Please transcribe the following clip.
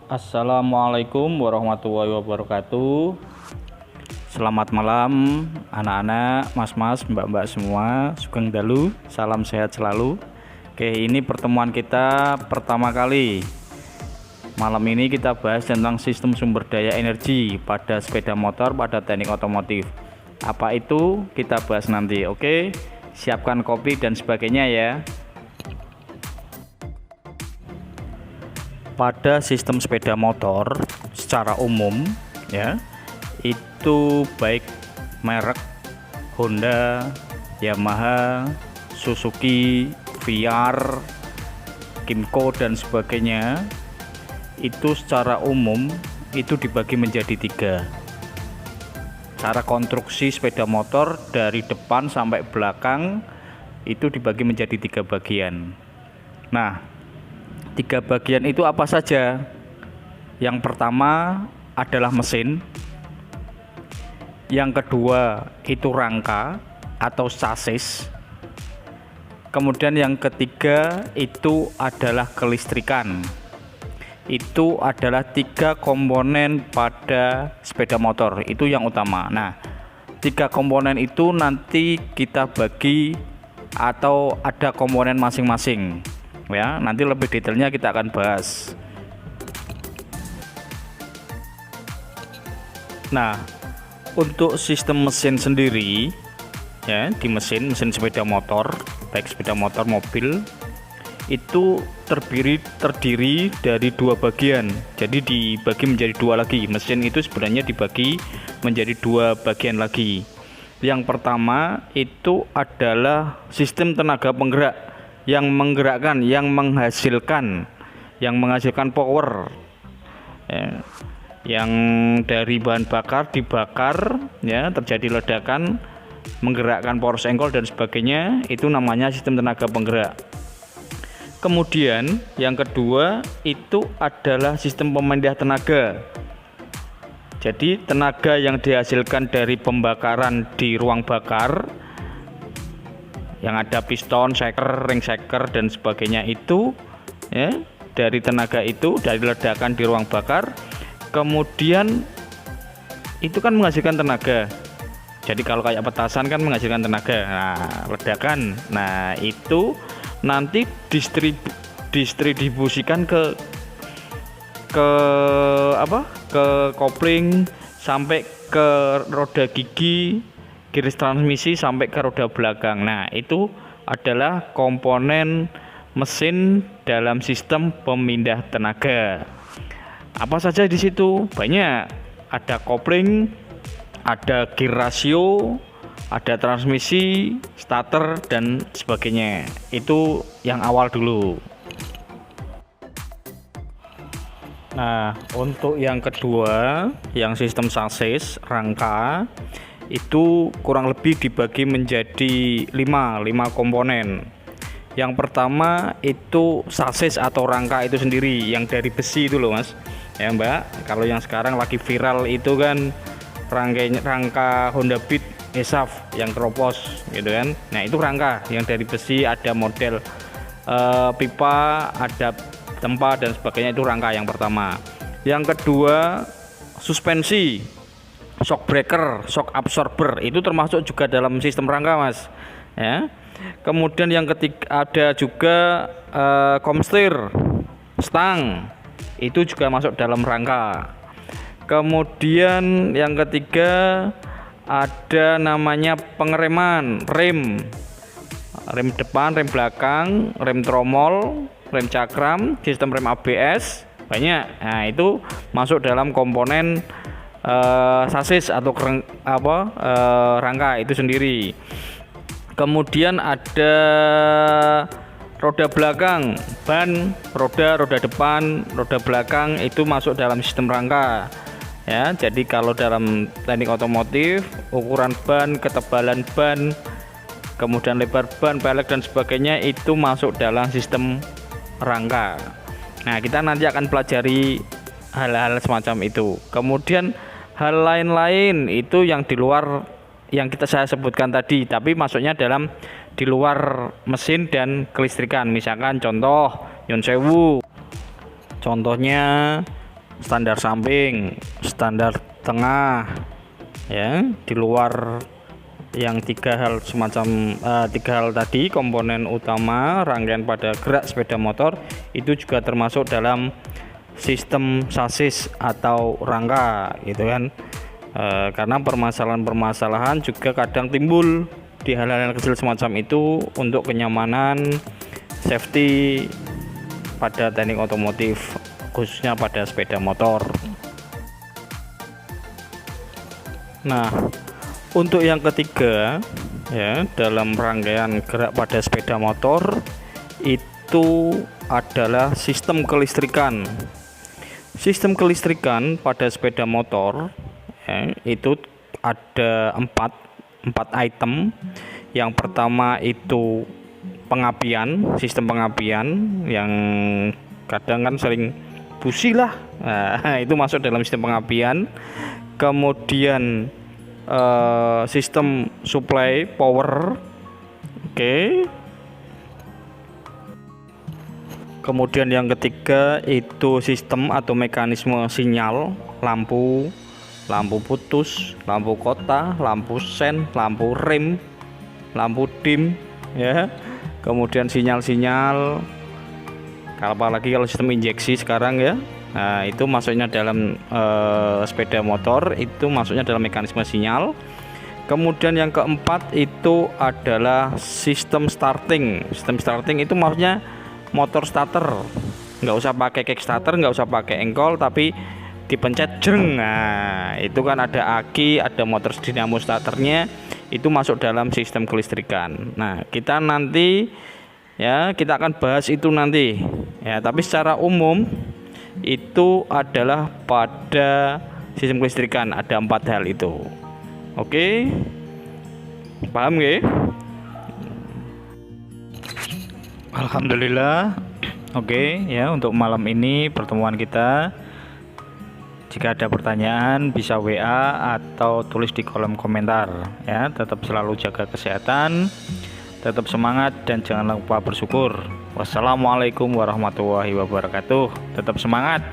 Assalamualaikum warahmatullahi wabarakatuh. Selamat malam anak-anak, mas-mas, mbak-mbak semua. Sugeng dalu, salam sehat selalu. Oke, ini pertemuan kita pertama kali. Malam ini kita bahas tentang sistem sumber daya energi pada sepeda motor pada teknik otomotif. Apa itu? Kita bahas nanti. Oke, siapkan kopi dan sebagainya ya. Pada sistem sepeda motor secara umum ya, itu baik merek Honda, Yamaha, Suzuki, VR, Kymco dan sebagainya, itu secara umum itu dibagi menjadi 3. Cara konstruksi sepeda motor dari depan sampai belakang itu dibagi menjadi 3 bagian. Nah, 3 bagian itu apa saja? Yang pertama adalah mesin, yang kedua itu rangka atau chassis, kemudian yang ketiga itu adalah kelistrikan. Itu adalah 3 komponen pada sepeda motor, itu yang utama. Nah, 3 komponen itu nanti kita bagi atau ada komponen masing-masing ya, nanti lebih detailnya kita akan bahas. Nah, untuk sistem mesin sendiri ya, di mesin sepeda motor, baik sepeda motor mobil, itu terdiri dari 2 bagian. Jadi dibagi menjadi 2 lagi. Mesin itu sebenarnya dibagi menjadi 2 bagian lagi. Yang pertama itu adalah sistem tenaga penggerak yang menggerakkan, yang menghasilkan power ya, yang dari bahan bakar dibakar ya, terjadi ledakan, menggerakkan power senggol dan sebagainya, itu namanya sistem tenaga penggerak. Kemudian yang kedua itu adalah sistem pemindah tenaga. Jadi tenaga yang dihasilkan dari pembakaran di ruang bakar, yang ada piston, shaker, ring shaker dan sebagainya itu ya, dari tenaga itu, dari ledakan di ruang bakar, kemudian itu kan menghasilkan tenaga. Jadi kalau kayak petasan kan menghasilkan tenaga. Nah, ledakan. Nah, itu nanti distribusikan ke kopling sampai ke roda gigi, giris transmisi sampai ke roda belakang. Nah, itu adalah komponen mesin dalam sistem pemindah tenaga. Apa saja di situ? Banyak. Ada kopling, ada gear ratio, ada transmisi, starter dan sebagainya. Itu yang awal dulu. Nah, untuk yang kedua, yang sistem chassis, rangka, itu kurang lebih dibagi menjadi 5 komponen. Yang pertama itu chassis atau rangka itu sendiri, yang dari besi itu loh mas ya mbak. Kalau yang sekarang lagi viral itu kan rangka Honda Beat ESAV yang keropos gitu kan. Nah, itu rangka yang dari besi, ada model pipa, ada tempat dan sebagainya, itu rangka yang pertama. Yang kedua suspensi, shock breaker, shock absorber, itu termasuk juga dalam sistem rangka mas ya. Kemudian yang ketiga ada juga komstir, stang, itu juga masuk dalam rangka. Kemudian yang ketiga ada namanya pengereman, rem depan, rem belakang, rem tromol, rem cakram, sistem rem ABS, banyak. Nah, itu masuk dalam komponen chassis atau rangka itu sendiri. Kemudian ada roda belakang, ban, roda depan, roda belakang, itu masuk dalam sistem rangka ya. Jadi kalau dalam teknik otomotif, ukuran ban, ketebalan ban, kemudian lebar ban, pelek dan sebagainya, itu masuk dalam sistem rangka. Nah, kita nanti akan pelajari hal-hal semacam itu. Kemudian hal lain-lain itu yang di luar yang saya sebutkan tadi, tapi masuknya di luar mesin dan kelistrikan. Misalkan contoh Yon Sewu, contohnya standar samping, standar tengah, ya. Di luar yang tiga hal tadi, komponen utama rangkaian pada gerak sepeda motor itu juga termasuk dalam sistem sasis atau rangka, gitu kan. Karena permasalahan-permasalahan juga kadang timbul di hal-hal kecil semacam itu untuk kenyamanan, safety pada teknik otomotif, khususnya pada sepeda motor. Nah, untuk yang ketiga, ya, dalam rangkaian gerak pada sepeda motor itu adalah sistem kelistrikan. Sistem kelistrikan pada sepeda motor, ya, itu ada empat item. Yang pertama itu pengapian, sistem pengapian yang kadang kan sering busi lah. Nah, itu masuk dalam sistem pengapian. Kemudian sistem supply power, oke. Kemudian yang ketiga itu sistem atau mekanisme sinyal, lampu putus, lampu kota, lampu sen, lampu rem, lampu dim, ya. Kemudian sinyal-sinyal, apalagi kalau sistem injeksi sekarang, ya. Nah, itu masuknya dalam sepeda motor, itu masuknya dalam mekanisme sinyal. Kemudian yang keempat itu adalah sistem starting. Sistem starting itu maksudnya motor starter, nggak usah pakai kickstarter, nggak usah pakai engkol, tapi dipencet jeng. Nah, itu kan ada aki, ada motor dinamo starternya, itu masuk dalam sistem kelistrikan. Nah, kita nanti, ya, kita akan bahas itu nanti, ya. Tapi secara umum itu adalah pada sistem kelistrikan ada 4 hal itu. Oke, paham nggih? Alhamdulillah. Oke, ya, untuk malam ini pertemuan kita, jika ada pertanyaan bisa WA atau tulis di kolom komentar, ya. Tetap selalu jaga kesehatan, tetap semangat, dan jangan lupa bersyukur. Wassalamualaikum warahmatullahi wabarakatuh. Tetap semangat.